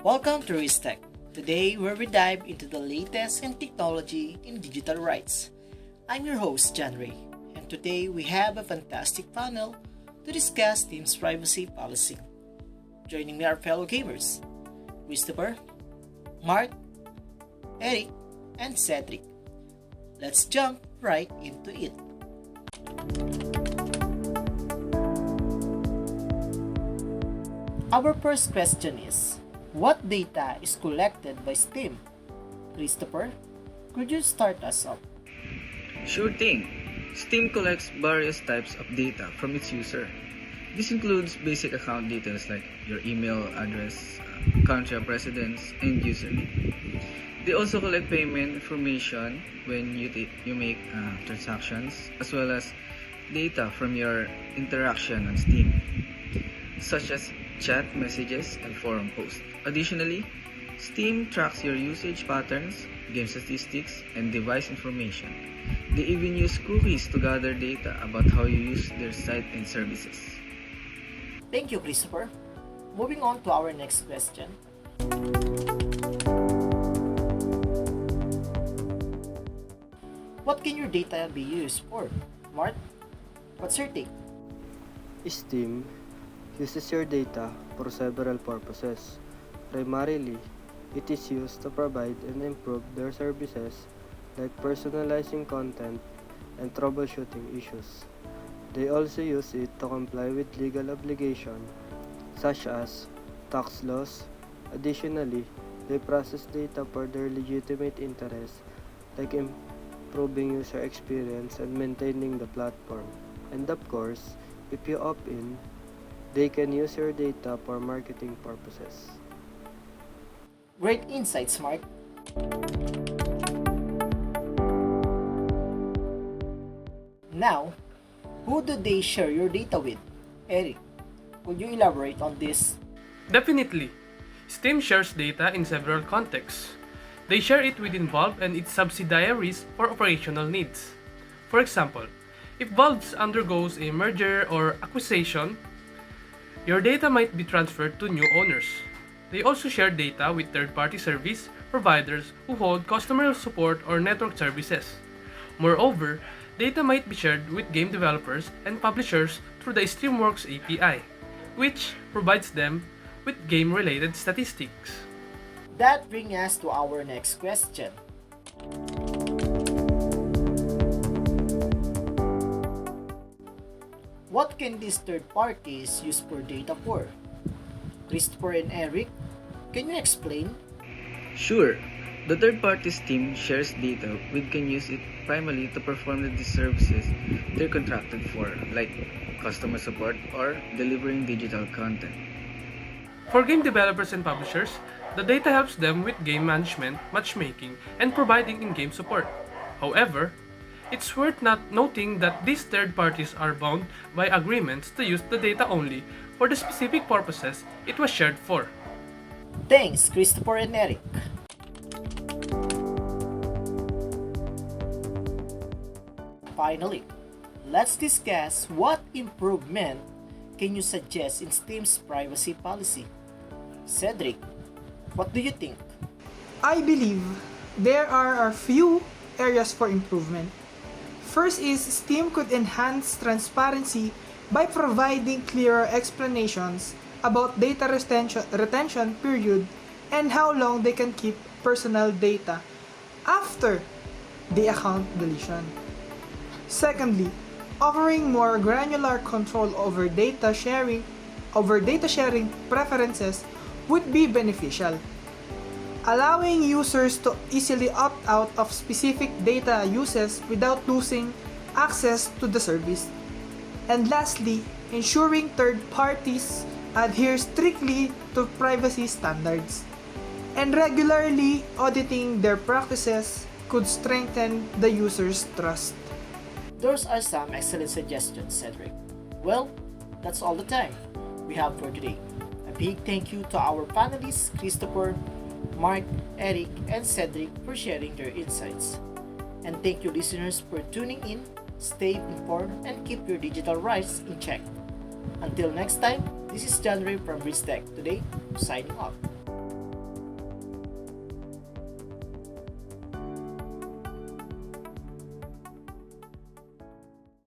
Welcome to Tech. Today, where we dive into the latest in technology in digital rights. I'm your host, Andrei, and today we have a fantastic panel to discuss Steam's privacy policy. Joining me are fellow gamers, Christopher, Mark, Eric, and Cedric. Let's jump right into it. Our first question is, what data is collected by Steam? Christopher, could you start us off? Sure thing. Steam collects various types of data from its user. This includes basic account details like your email address, country of residence, and username. They also collect payment information when you make transactions, as well as data from your interaction on Steam, such as chat messages and forum posts. Additionally, Steam tracks your usage patterns, game statistics, and device information. They even use cookies to gather data about how you use their site and services. Thank you, Christopher. Moving on to our next question. What can your data be used for? Mark, what's your take? Steam uses your data for several purposes. Primarily, it is used to provide and improve their services like personalizing content and troubleshooting issues. They also use it to comply with legal obligations such as tax laws. Additionally, they process data for their legitimate interests like improving user experience and maintaining the platform. And of course, if you opt in, they can use your data for marketing purposes. Great insights, Mark. Now, who do they share your data with? Eric, could you elaborate on this? Definitely. Steam shares data in several contexts. They share it with Valve and its subsidiaries for operational needs. For example, if Valve undergoes a merger or acquisition, your data might be transferred to new owners. They also share data with third-party service providers who hold customer support or network services. Moreover, data might be shared with game developers and publishers through the Steamworks API, which provides them with game-related statistics. That brings us to our next question. What can these third parties use for data for? Christopher and Eric, can you explain? Sure. The third-party Steam shares data which can use it primarily to perform the services they're contracted for, like customer support or delivering digital content. For game developers and publishers, the data helps them with game management, matchmaking, and providing in-game support. However, it's worth noting that these third parties are bound by agreements to use the data only for the specific purposes it was shared for. Thanks, Christopher and Eric. Finally, let's discuss what improvement can you suggest in Steam's privacy policy. Cedric, what do you think? I believe there are a few areas for improvement. First is Steam could enhance transparency by providing clearer explanations about data retention period and how long they can keep personal data after the account deletion. Secondly, offering more granular control over data sharing preferences would be beneficial, allowing users to easily opt out of specific data uses without losing access to the service. And lastly, ensuring third parties adhere strictly to privacy standards and regularly auditing their practices could strengthen the user's trust. Those are some excellent suggestions, Cedric. Well, that's all the time we have for today. A big thank you to our panelists, Christopher, Mark, Eric, and Cedric for sharing their insights. And thank you listeners for tuning in. Stay informed and keep your digital rights in check. Until next time, this is Andrei from Bridge Tech. Today, signing off.